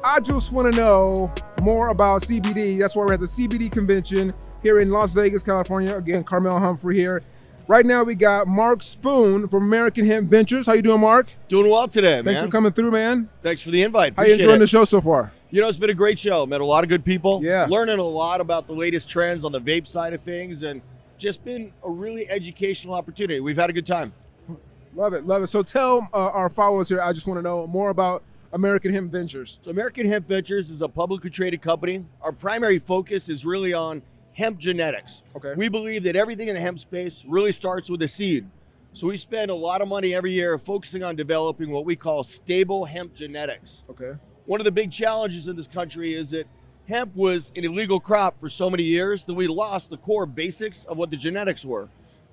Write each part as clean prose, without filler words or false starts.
I just want to know more about CBD. That's why we're at the CBD convention here in Las Vegas, California. Again, Carmel Humphrey here. Right now we got Mark Spoone from American Hemp Ventures. How you doing, Mark? Doing well today, man. Thanks for coming through, man. Thanks for the invite. How you enjoying the show so far? You know, it's been a great show. Met a lot of good people. Yeah. Learning a lot about the latest trends on the vape side of things, and just been a really educational opportunity. We've had a good time. Love it, love it. So tell our followers here, I just want to know more about American Hemp Ventures. So American Hemp Ventures is a publicly traded company. Our primary focus is really on hemp genetics. Okay. We believe that everything in the hemp space really starts with a seed. So we spend a lot of money every year focusing on developing what we call stable hemp genetics. Okay. One of the big challenges in this country is that hemp was an illegal crop for so many years that we lost the core basics of what the genetics were.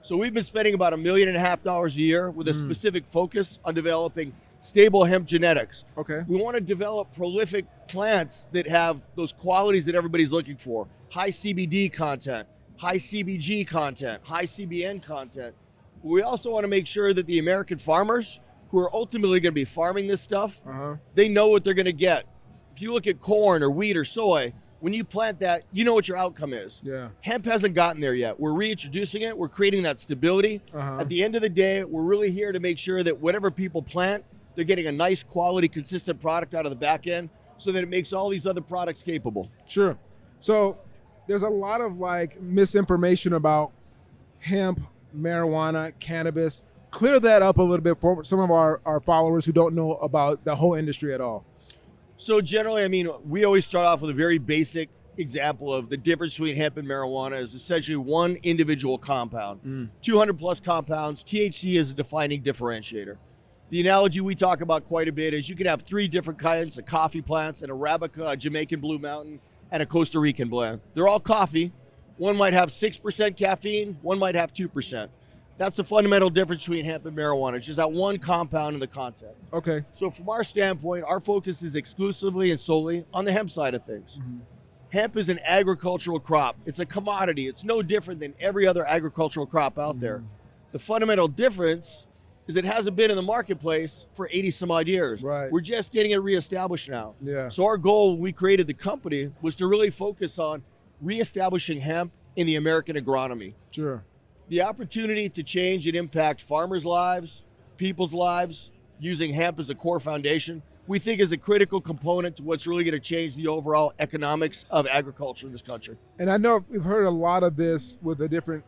So we've been spending about $1.5 million a year with a specific focus on developing stable hemp genetics. Okay. We want to develop prolific plants that have those qualities that everybody's looking for. High CBD content, high CBG content, high CBN content. We also want to make sure that the American farmers who are ultimately going to be farming this stuff, they know what they're going to get. If you look at corn or wheat or soy, when you plant that, you know what your outcome is. Yeah. Hemp hasn't gotten there yet. We're reintroducing it. We're creating that stability. At the end of the day, we're really here to make sure that whatever people plant, they're getting a nice quality, consistent product out of the back end so that it makes all these other products capable. Sure. So there's a lot of like misinformation about hemp, marijuana, cannabis. Clear that up a little bit for some of our followers who don't know about the whole industry at all. So generally, I mean, we always start off with a very basic example of the difference between hemp and marijuana is essentially one individual compound. 200 plus compounds. THC is a defining differentiator. The analogy we talk about quite a bit is you can have 3 different kinds of coffee plants, an Arabica, a Jamaican Blue Mountain, and a Costa Rican blend. They're all coffee. One might have 6% caffeine, one might have 2%. That's the fundamental difference between hemp and marijuana. It's just that one compound in the content. Okay. So from our standpoint, our focus is exclusively and solely on the hemp side of things. Hemp is an agricultural crop. It's a commodity. It's no different than every other agricultural crop out there. The fundamental difference is it hasn't been in the marketplace for 80 some odd years. Right. We're just getting it reestablished now. Yeah. So our goal when we created the company was to really focus on reestablishing hemp in the American agronomy. Sure. The opportunity to change and impact farmers' lives, people's lives, using hemp as a core foundation, we think is a critical component to what's really going to change the overall economics of agriculture in this country. And I know we've heard a lot of this with the different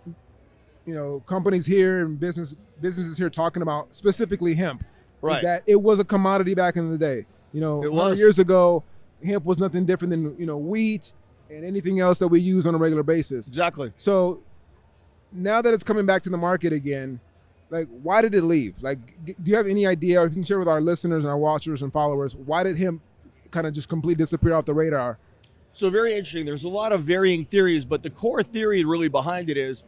companies here and businesses here talking about specifically hemp. Right. Is that it was a commodity back in the day. It 100 was. years ago, hemp was nothing different than, wheat and anything else that we use on a regular basis. Exactly. So now that it's coming back to the market again, like, why did it leave? Like, do you have any idea, or if you can share with our listeners and our watchers and followers, why did hemp kind of just completely disappear off the radar? So very interesting. There's a lot of varying theories, but the core theory really behind it is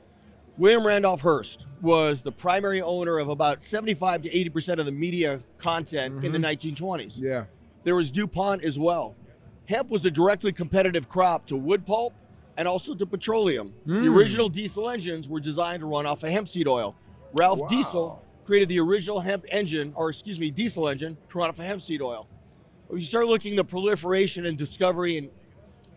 William Randolph Hearst was the primary owner of about 75 to 80% of the media content in the 1920s. Yeah. There was DuPont as well. Hemp was a directly competitive crop to wood pulp and also to petroleum. The original diesel engines were designed to run off of hemp seed oil. Ralph Diesel created the original diesel engine to run off of hemp seed oil. When you start looking at the proliferation and discovery and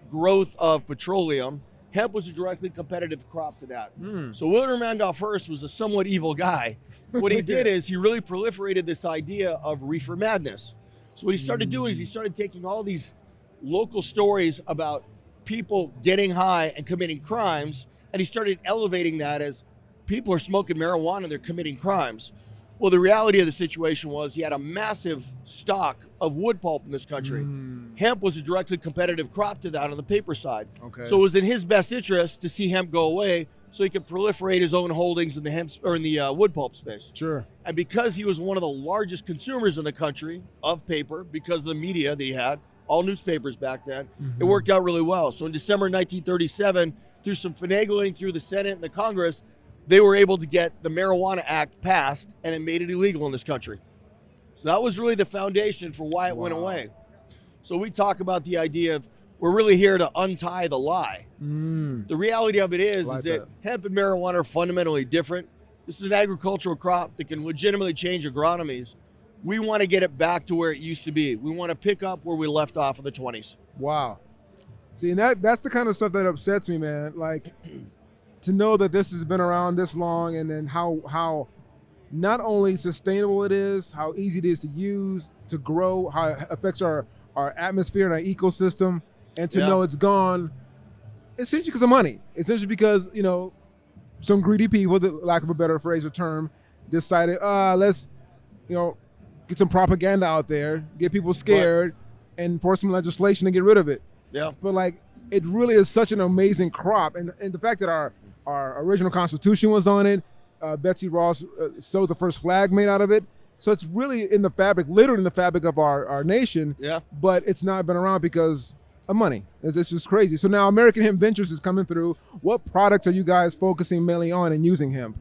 growth of petroleum, hemp was a directly competitive crop to that. So William Randolph Hearst was a somewhat evil guy. What he did is he really proliferated this idea of reefer madness. So what he started doing is he started taking all these local stories about people getting high and committing crimes, and he started elevating that as people are smoking marijuana and they're committing crimes. Well, the reality of the situation was he had a massive stock of wood pulp in this country. Hemp was a directly competitive crop to that on the paper side. Okay. So it was in his best interest to see hemp go away so he could proliferate his own holdings in the hemp or in the wood pulp space. Sure. And because he was one of the largest consumers in the country of paper, because of the media that he had, all newspapers back then, it worked out really well. So in December 1937, through some finagling through the Senate and the Congress, they were able to get the Marijuana Act passed, and it made it illegal in this country. So that was really the foundation for why it went away. So we talk about the idea of we're really here to untie the lie. The reality of it is that hemp and marijuana are fundamentally different. This is an agricultural crop that can legitimately change agronomies. We want to get it back to where it used to be. We want to pick up where we left off in the 20s. Wow. See, and that's the kind of stuff that upsets me, man. Like, to know that this has been around this long, and then how not only sustainable it is, how easy it is to use, to grow, how it affects our atmosphere and our ecosystem, and to know it's gone, essentially because of money. Essentially because, you know, some greedy people, the lack of a better phrase or term, decided, let's, you know, get some propaganda out there, get people scared, and force some legislation to get rid of it. Yeah. But like, it really is such an amazing crop, and the fact that our original Constitution was on it, Betsy Ross sewed the first flag made out of it. So it's really in the fabric, literally in the fabric of our nation. Yeah. But it's not been around because of money. It's just crazy. So now American Hemp Ventures is coming through. What products are you guys focusing mainly on and using hemp?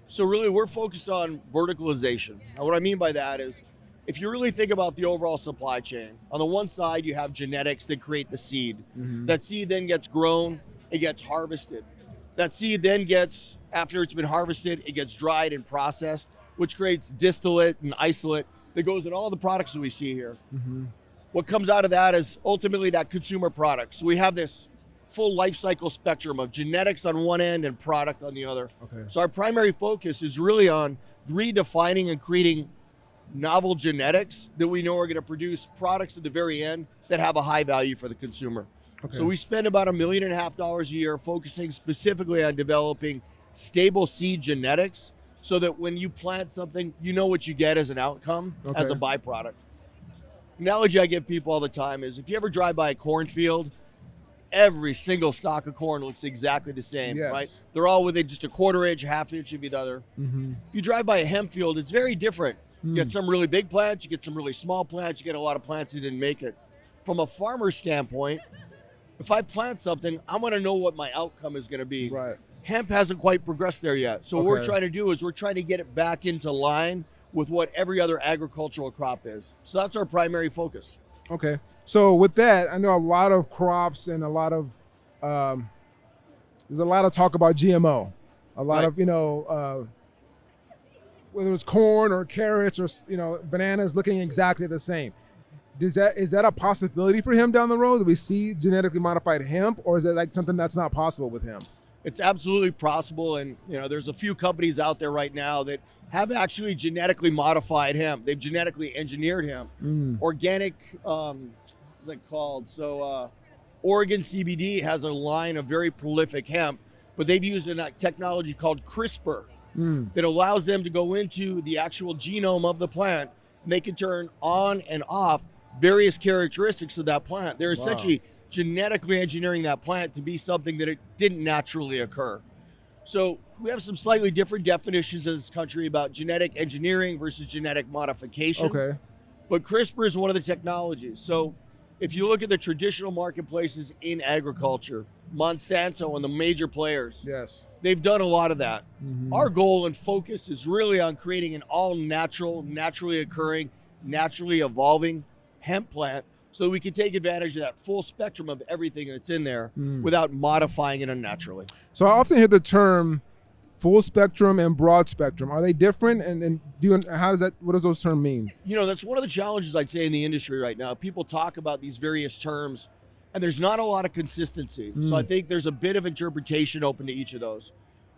So really, we're focused on verticalization. And what I mean by that is, if you really think about the overall supply chain, on the one side, you have genetics that create the seed. Mm-hmm. That seed then gets grown, it gets harvested. That seed then gets, after it's been harvested, it gets dried and processed, which creates distillate and isolate that goes in all the products that we see here. Mm-hmm. What comes out of that is ultimately that consumer product. So we have this full life cycle spectrum of genetics on one end and product on the other. Okay. So our primary focus is really on redefining and creating novel genetics that we know are going to produce products at the very end that have a high value for the consumer. Okay. So we spend about $1.5 million a year focusing specifically on developing stable seed genetics so that when you plant something, you know what you get as an outcome, as a byproduct. Analogy I give people all the time is if you ever drive by a cornfield, every single stalk of corn looks exactly the same, right? They're all within just a quarter inch, half inch of each other. Mm-hmm. If you drive by a hemp field, it's very different. You get some really big plants, you get some really small plants, you get a lot of plants that didn't make it. From a farmer's standpoint, if I plant something, I want to know what my outcome is going to be. Right. Hemp hasn't quite progressed there yet. So what we're trying to do is we're trying to get it back into line with what every other agricultural crop is. So that's our primary focus. Okay. So with that, I know a lot of crops and a lot of, there's a lot of talk about GMO. A lot of, you know, whether it's corn or carrots or, you know, bananas looking exactly the same. Is that a possibility for him down the road? Do we see genetically modified hemp, or is it like something that's not possible with hemp? It's absolutely possible, and you know, there's a few companies out there right now that have actually genetically modified hemp. They've genetically engineered hemp. Organic, what's it called? So Oregon CBD has a line of very prolific hemp, but they've used a technology called CRISPR that allows them to go into the actual genome of the plant, and they can turn on and off various characteristics of that plant. They're essentially genetically engineering that plant to be something that it didn't naturally occur. So we have some slightly different definitions in this country about genetic engineering versus genetic modification. Okay. But CRISPR is one of the technologies. So if you look at the traditional marketplaces in agriculture, Monsanto and the major players, they've done a lot of that. Our goal and focus is really on creating an all-natural, naturally occurring, naturally evolving hemp plant so that we can take advantage of that full spectrum of everything that's in there without modifying it unnaturally. So I often hear the term full spectrum and broad spectrum. Are they different? And what does those terms mean? You know, that's one of the challenges I'd say in the industry right now. People talk about these various terms and there's not a lot of consistency. So I think there's a bit of interpretation open to each of those.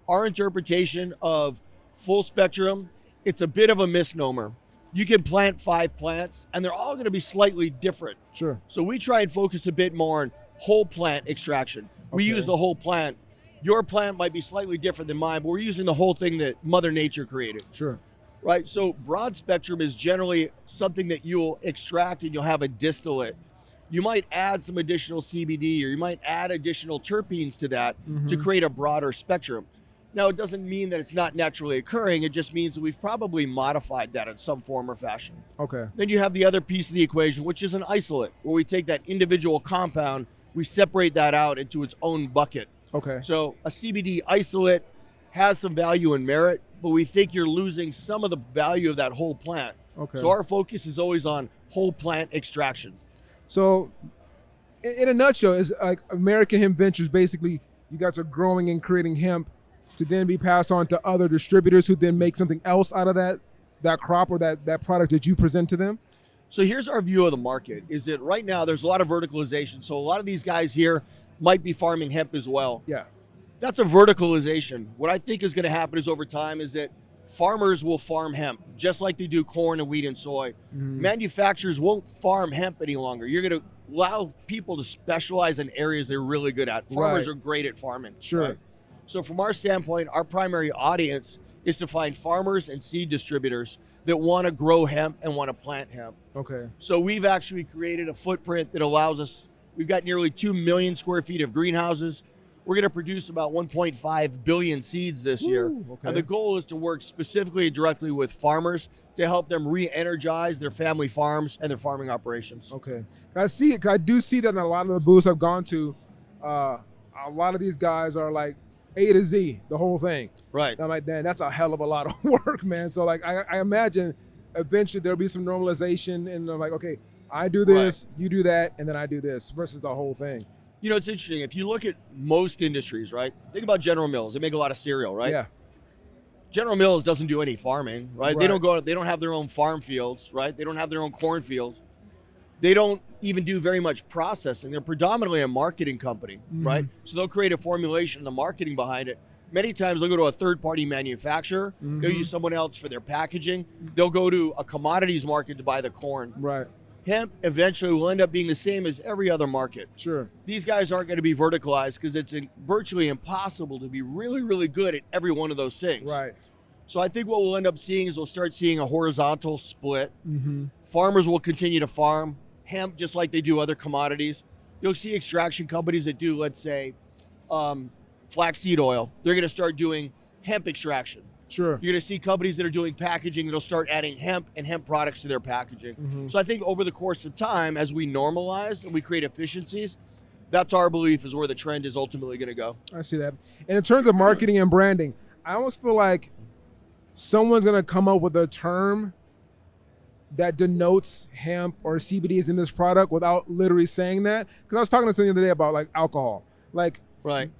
Our interpretation of full spectrum, it's a bit of a misnomer. You can plant 5 plants and they're all going to be slightly different. Sure. So we try and focus a bit more on whole plant extraction. We use the whole plant. Your plant might be slightly different than mine, but we're using the whole thing that Mother Nature created. Sure. Right? So broad spectrum is generally something that you'll extract and you'll have a distillate. You might add some additional CBD or you might add additional terpenes to that to create a broader spectrum. Now, it doesn't mean that it's not naturally occurring. It just means that we've probably modified that in some form or fashion. Okay. Then you have the other piece of the equation, which is an isolate, where we take that individual compound, we separate that out into its own bucket. Okay. So a CBD isolate has some value and merit, but we think you're losing some of the value of that whole plant. Okay. So our focus is always on whole plant extraction. So in a nutshell, is like American Hemp Ventures, basically you guys are growing and creating hemp to then be passed on to other distributors who then make something else out of that that crop or that product that you present to them? So here's our view of the market, is that right now there's a lot of verticalization. So a lot of these guys here might be farming hemp as well. Yeah. That's a verticalization. What I think is going to happen is over time is that farmers will farm hemp just like they do corn and wheat and soy. Manufacturers won't farm hemp any longer. You're going to allow people to specialize in areas they're really good at. Farmers are great at farming. Sure. Right? So from our standpoint, our primary audience is to find farmers and seed distributors that want to grow hemp and want to plant hemp. Okay. So we've actually created a footprint that allows us, we've got nearly 2 million square feet of greenhouses. We're going to produce about 1.5 billion seeds this year. Okay. And the goal is to work specifically directly with farmers to help them re-energize their family farms and their farming operations. Okay. I do see that in a lot of the booths I've gone to, a lot of these guys are like A to Z, the whole thing. Right. And I'm like, man, that's a hell of a lot of work, man. So like, I imagine eventually there'll be some normalization and I'm like, okay, I do this, you do that, and then I do this versus the whole thing. You know, it's interesting. If you look at most industries, right? Think about General Mills. They make a lot of cereal, right? Yeah. General Mills doesn't do any farming, right? They don't have their own farm fields, right? They don't have their own corn fields. They don't even do very much processing. They're predominantly a marketing company, right? So they'll create a formulation and the marketing behind it. Many times they'll go to a third-party manufacturer. They'll use someone else for their packaging. They'll go to a commodities market to buy the corn. Right. Hemp eventually will end up being the same as every other market. Sure. These guys aren't going to be verticalized because it's virtually impossible to be really, really good at every one of those things. Right. So I think what we'll end up seeing is we'll start seeing a horizontal split. Farmers will continue to farm hemp just like they do other commodities. You'll see extraction companies that do, let's say, flaxseed oil. They're going to start doing hemp extraction. Sure. You're going to see companies that are doing packaging that'll start adding hemp and hemp products to their packaging. So I think over the course of time, as we normalize and we create efficiencies, that's our belief is where the trend is ultimately going to go. I see that. And in terms of marketing and branding, I almost feel like someone's going to come up with a term that denotes hemp or CBD is in this product without literally saying that. Because I was talking to someone the other day about like alcohol. Like,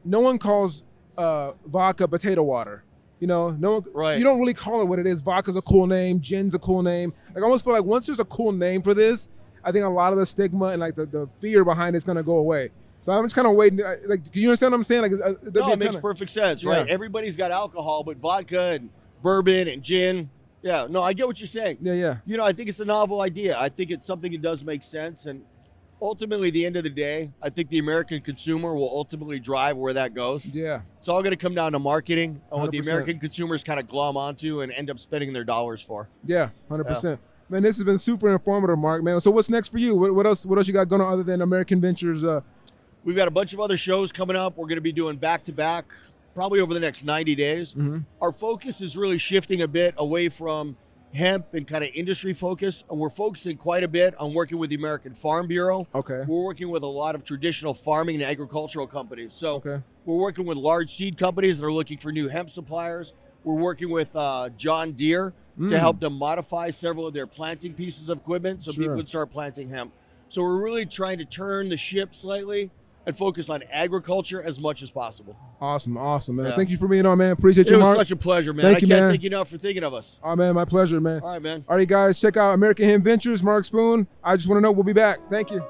no one calls vodka potato water. You know, no one, you don't really call it what it is. Vodka's a cool name. Gin's a cool name. Like, I almost feel like once there's a cool name for this, I think a lot of the stigma and like the fear behind it's going to go away. So I'm just kind of waiting. Like, do you understand what I'm saying? Like, no, it makes perfect sense, right? Everybody's got alcohol, but vodka and bourbon and gin. Yeah, no, I get what you're saying. Yeah. You know, I think it's a novel idea. I think it's something that does make sense. And ultimately, at the end of the day, I think the American consumer will ultimately drive where that goes. Yeah. It's all going to come down to marketing and what the 100%. American consumers kind of glom onto and end up spending their dollars for. Yeah, 100%. Man, this has been super informative, Mark, man. So what's next for you? What else you got going on other than American Ventures? We've got a bunch of other shows coming up. We're going to be doing back-to-back probably over the next 90 days. Our focus is really shifting a bit away from hemp and kind of industry focus, and we're focusing quite a bit on working with the American Farm Bureau. Okay. We're working with a lot of traditional farming and agricultural companies. So we're working with large seed companies that are looking for new hemp suppliers. We're working with John Deere to help them modify several of their planting pieces of equipment so people can start planting hemp. So we're really trying to turn the ship slightly and focus on agriculture as much as possible. Awesome, man. Thank you for being on, man. Appreciate you, Mark. It was such a pleasure, man. I can't thank you enough for thinking of us. Oh, man, my pleasure, man. All right, man. All right, guys, check out American Hemp Ventures, Mark Spoone. I just want to know, we'll be back. Thank you.